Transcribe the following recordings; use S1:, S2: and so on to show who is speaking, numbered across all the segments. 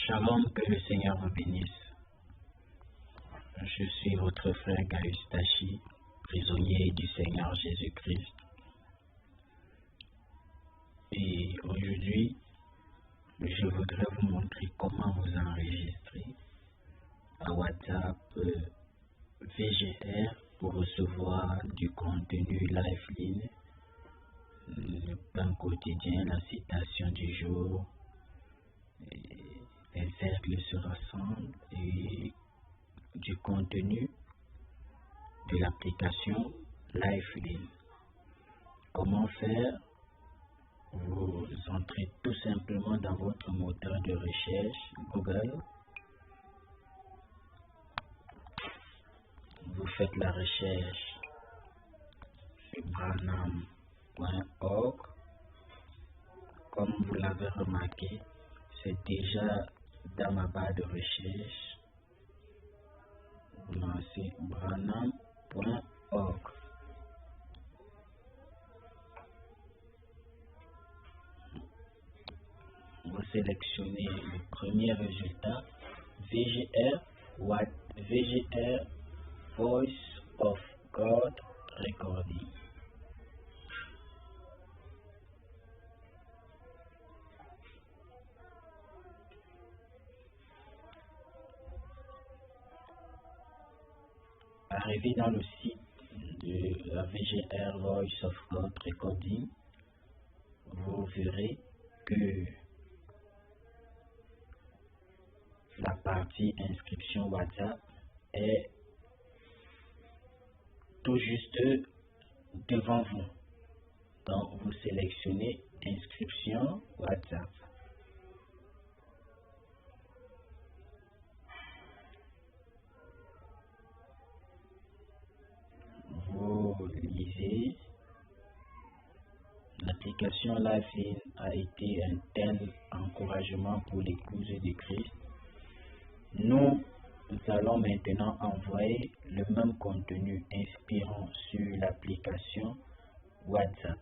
S1: Shalom, que le Seigneur vous bénisse. Je suis votre frère Gaius Tachi, prisonnier du Seigneur Jésus-Christ. Et aujourd'hui, je voudrais vous montrer comment vous enregistrer à WhatsApp VGR pour recevoir du contenu live, le pain quotidien, la citation du jour, les cercles se rassemblent et du contenu de l'application Lifeline. Comment faire? Vous entrez tout simplement dans votre moteur de recherche Google. Vous faites la recherche sur branham.org. Comme vous l'avez remarqué, c'est déjà dans ma barre de recherche. Vous lancez branham.org. Vous sélectionnez le premier résultat, VGR Voice of God Recording. Arrivé dans le site de la VGR Voice of God Recording, vous verrez que la partie inscription WhatsApp est tout juste devant vous. Donc vous sélectionnez inscription WhatsApp. Vous lisez. L'application Lifeline a été un tel encouragement pour l'épouse de Christ. Nous allons maintenant envoyer le même contenu inspirant sur l'application WhatsApp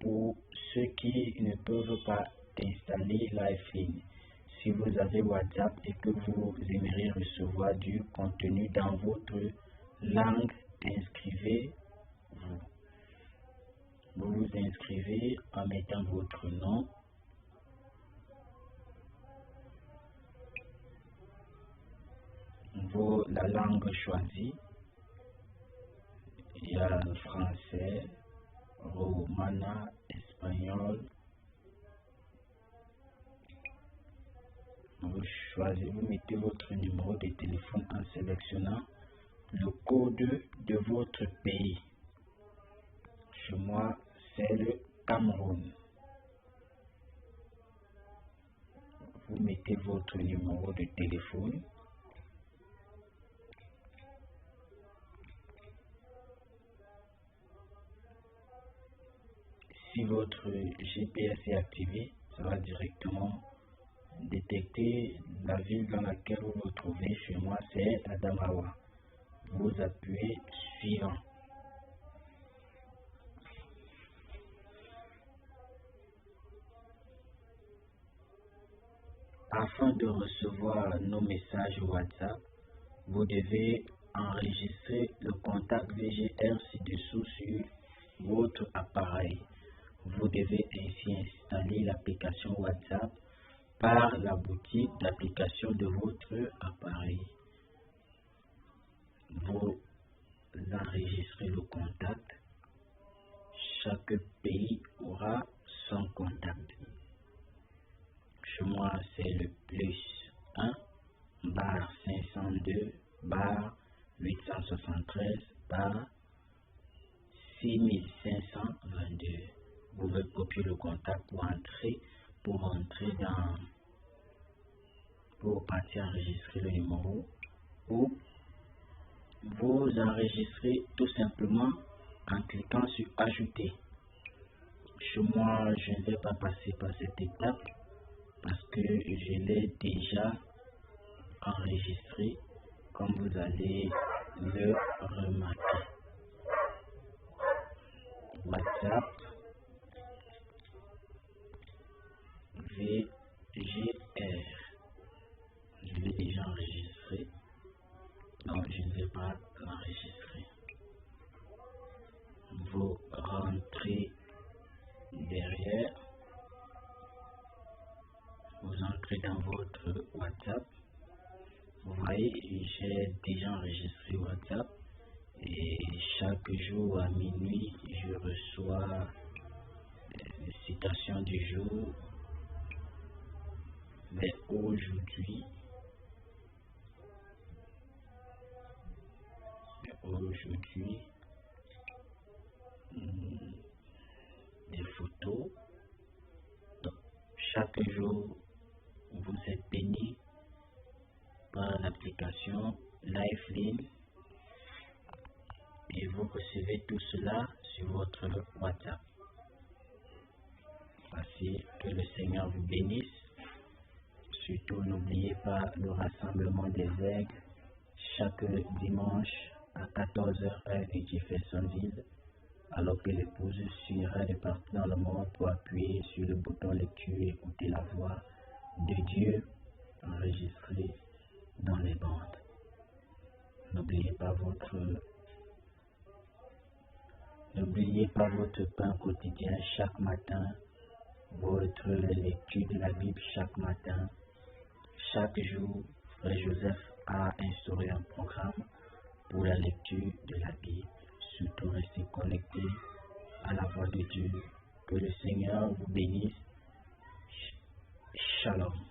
S1: pour ceux qui ne peuvent pas installer Lifeline. Si vous avez WhatsApp et que vous aimeriez recevoir du contenu dans votre langue, inscrivez-vous. Vous vous inscrivez en mettant votre nom, la langue choisie. Il y a le français, romana, espagnol. Vous mettez votre numéro de téléphone en sélectionnant le code de votre pays. Chez moi, c'est le Cameroun. Vous mettez votre numéro de téléphone. Si votre GPS est activé, ça va directement détecter la ville dans laquelle vous vous trouvez. Chez moi, c'est Adamawa. Vous appuyez suivant. Afin de recevoir nos messages WhatsApp, vous devez enregistrer le contact VGR ci-dessous sur votre appareil. Vous devez ainsi installer l'application WhatsApp par la boutique d'application de votre appareil. Vous enregistrez le contact. Chaque pays aura son contact. Chez moi, c'est le +1 bar 502 bar 873 bar 6522. Vous pouvez copier le contact pour partir enregistrer le numéro, ou vous enregistrez tout simplement en cliquant sur ajouter. Chez moi, je ne vais pas passer par cette étape parce que je l'ai déjà enregistré, comme vous allez le remarquer. WhatsApp VGR. enregistrer. Vous rentrez derrière, vous entrez dans votre WhatsApp. Vous voyez, j'ai déjà enregistré WhatsApp et chaque jour à minuit, je reçois les citations du jour. Mais aujourd'hui, des photos. Donc, chaque jour, vous êtes béni par l'application Lifeline et vous recevez tout cela sur votre WhatsApp. Voici, que le Seigneur vous bénisse. Surtout, n'oubliez pas le rassemblement des aigles chaque dimanche à 14h heure de Jeffersonville, alors que l'épouse suivra les parties dans le monde pour appuyer sur le bouton lecture et écouter la voix de Dieu enregistrée dans les bandes. N'oubliez pas votre pain quotidien chaque matin, votre lecture de la Bible chaque matin. Chaque jour, Frère Joseph a instauré un programme pour la lecture de la Bible. Surtout, restez connectés à la voix de Dieu. Que le Seigneur vous bénisse. Shalom.